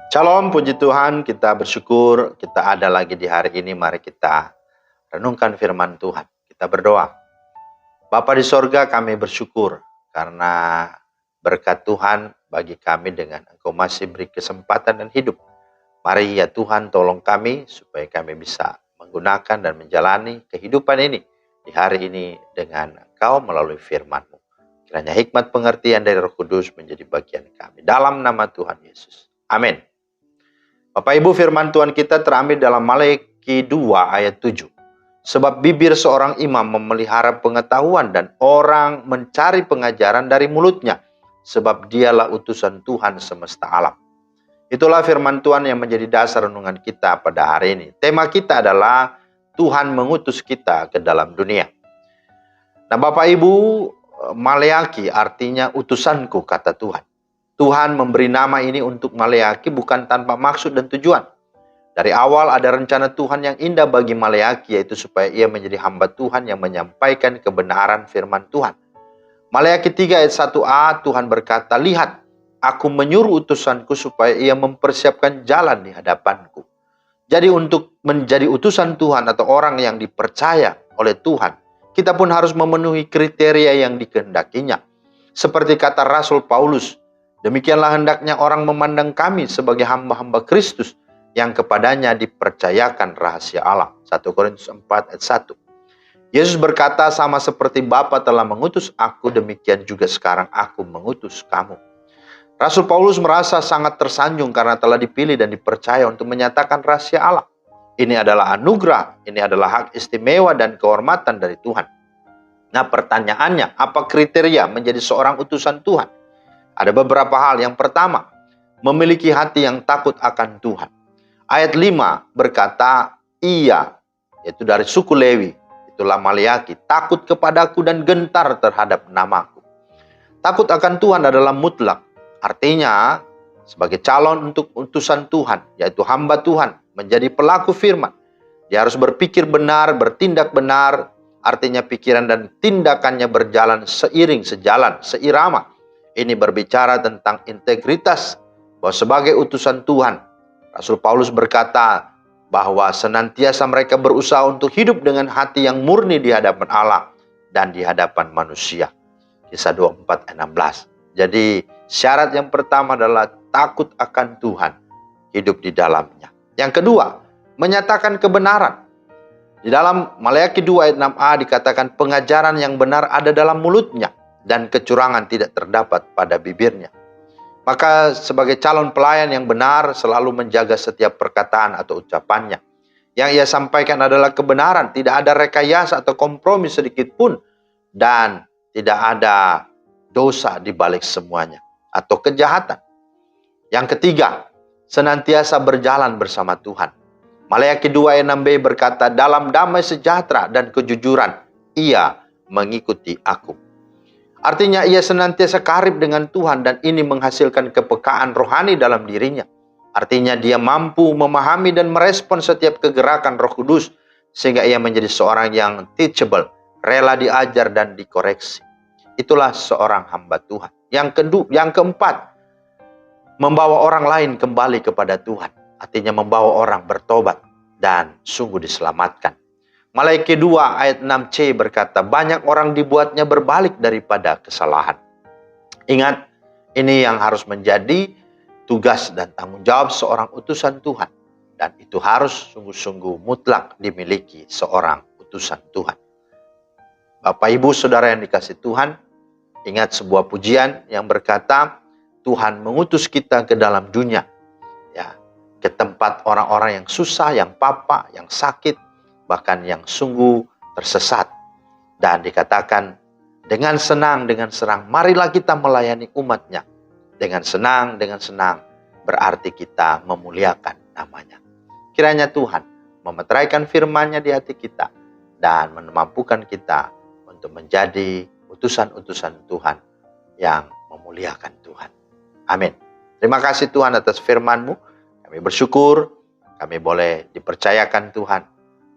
Shalom, puji Tuhan, kita bersyukur kita ada lagi di hari ini. Mari kita renungkan firman Tuhan. Kita berdoa. Bapa di sorga, kami bersyukur karena berkat Tuhan bagi kami dengan Engkau masih beri kesempatan dan hidup. Mari ya Tuhan, tolong kami supaya kami bisa menggunakan dan menjalani kehidupan ini di hari ini dengan Engkau melalui firman-Mu. Kiranya hikmat pengertian dari Roh Kudus menjadi bagian kami. Dalam nama Tuhan Yesus. Amin. Bapak Ibu, firman Tuhan kita terambil dalam Maleakhi 2 ayat 7. Sebab bibir seorang imam memelihara pengetahuan dan orang mencari pengajaran dari mulutnya. Sebab dialah utusan Tuhan semesta alam. Itulah firman Tuhan yang menjadi dasar renungan kita pada hari ini. Tema kita adalah Tuhan mengutus kita ke dalam dunia. Nah Bapak Ibu, Maleakhi artinya utusanku, kata Tuhan. Tuhan memberi nama ini untuk Maleakhi bukan tanpa maksud dan tujuan. Dari awal ada rencana Tuhan yang indah bagi Maleakhi, yaitu supaya ia menjadi hamba Tuhan yang menyampaikan kebenaran firman Tuhan. Maleakhi 3 ayat 1a, Tuhan berkata, "Lihat, aku menyuruh utusanku supaya ia mempersiapkan jalan di hadapanku." Jadi untuk menjadi utusan Tuhan atau orang yang dipercaya oleh Tuhan, kita pun harus memenuhi kriteria yang dikehendakinya. Seperti kata Rasul Paulus, "Demikianlah hendaknya orang memandang kami sebagai hamba-hamba Kristus yang kepadanya dipercayakan rahasia Allah." 1 Korintus 4 ayat 1. Yesus berkata, "Sama seperti Bapa telah mengutus aku, demikian juga sekarang aku mengutus kamu." Rasul Paulus merasa sangat tersanjung karena telah dipilih dan dipercaya untuk menyatakan rahasia Allah. Ini adalah anugerah, ini adalah hak istimewa dan kehormatan dari Tuhan. Nah pertanyaannya, apa kriteria menjadi seorang utusan Tuhan? Ada beberapa hal. Yang pertama, memiliki hati yang takut akan Tuhan. Ayat 5 berkata, "Ia," yaitu dari suku Lewi, itulah Maleakhi, "takut kepadaku dan gentar terhadap namaku." Takut akan Tuhan adalah mutlak. Artinya, sebagai calon untuk utusan Tuhan, yaitu hamba Tuhan, menjadi pelaku firman, dia harus berpikir benar, bertindak benar. Artinya pikiran dan tindakannya berjalan seiring, sejalan, seirama. Ini berbicara tentang integritas, bahwa sebagai utusan Tuhan, Rasul Paulus berkata bahwa senantiasa mereka berusaha untuk hidup dengan hati yang murni di hadapan Allah dan di hadapan manusia. Kisah 24 ayat 16. Jadi syarat yang pertama adalah takut akan Tuhan, hidup di dalamnya. Yang kedua, menyatakan kebenaran. Di dalam Maleakhi 2 ayat 6a dikatakan pengajaran yang benar ada dalam mulutnya dan kecurangan tidak terdapat pada bibirnya. Maka sebagai calon pelayan yang benar selalu menjaga setiap perkataan atau ucapannya. Yang ia sampaikan adalah kebenaran, tidak ada rekayasa atau kompromi sedikit pun, dan tidak ada dosa di balik semuanya atau kejahatan. Yang ketiga, senantiasa berjalan bersama Tuhan. Maleakhi 2 ayat 6b berkata, "Dalam damai sejahtera dan kejujuran ia mengikuti aku." Artinya ia senantiasa karib dengan Tuhan dan ini menghasilkan kepekaan rohani dalam dirinya. Artinya dia mampu memahami dan merespon setiap kegerakan Roh Kudus sehingga ia menjadi seorang yang teachable, rela diajar dan dikoreksi. Itulah seorang hamba Tuhan. Yang keempat, membawa orang lain kembali kepada Tuhan. Artinya membawa orang bertobat dan sungguh diselamatkan. Maleakhi 2 ayat 6c berkata, banyak orang dibuatnya berbalik daripada kesalahan. Ingat, ini yang harus menjadi tugas dan tanggung jawab seorang utusan Tuhan. Dan itu harus sungguh-sungguh mutlak dimiliki seorang utusan Tuhan. Bapak, Ibu, Saudara yang dikasihi Tuhan, ingat sebuah pujian yang berkata, Tuhan mengutus kita ke dalam dunia. Ya, ke tempat orang-orang yang susah, yang papa, yang sakit, bahkan yang sungguh tersesat. Dan dikatakan, dengan senang, marilah kita melayani umatnya. Dengan senang, berarti kita memuliakan namanya. Kiranya Tuhan memeteraikan firman-Nya di hati kita dan memampukan kita untuk menjadi utusan-utusan Tuhan yang memuliakan Tuhan. Amin. Terima kasih Tuhan atas firman-Mu. Kami bersyukur kami boleh dipercayakan Tuhan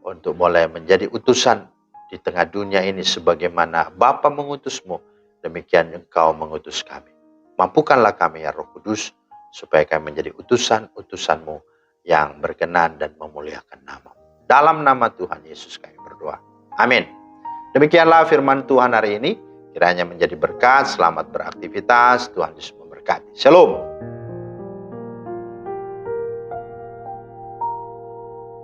untuk boleh menjadi utusan di tengah dunia ini sebagaimana Bapa mengutus-Mu, demikian Engkau mengutus kami. Mampukanlah kami ya Roh Kudus, supaya kami menjadi utusan-utusan-Mu yang berkenan dan memuliakan nama-Mu. Dalam nama Tuhan Yesus kami berdoa. Amin. Demikianlah firman Tuhan hari ini. Kiranya menjadi berkat, selamat beraktivitas, Tuhan Yesus memberkati. Shalom.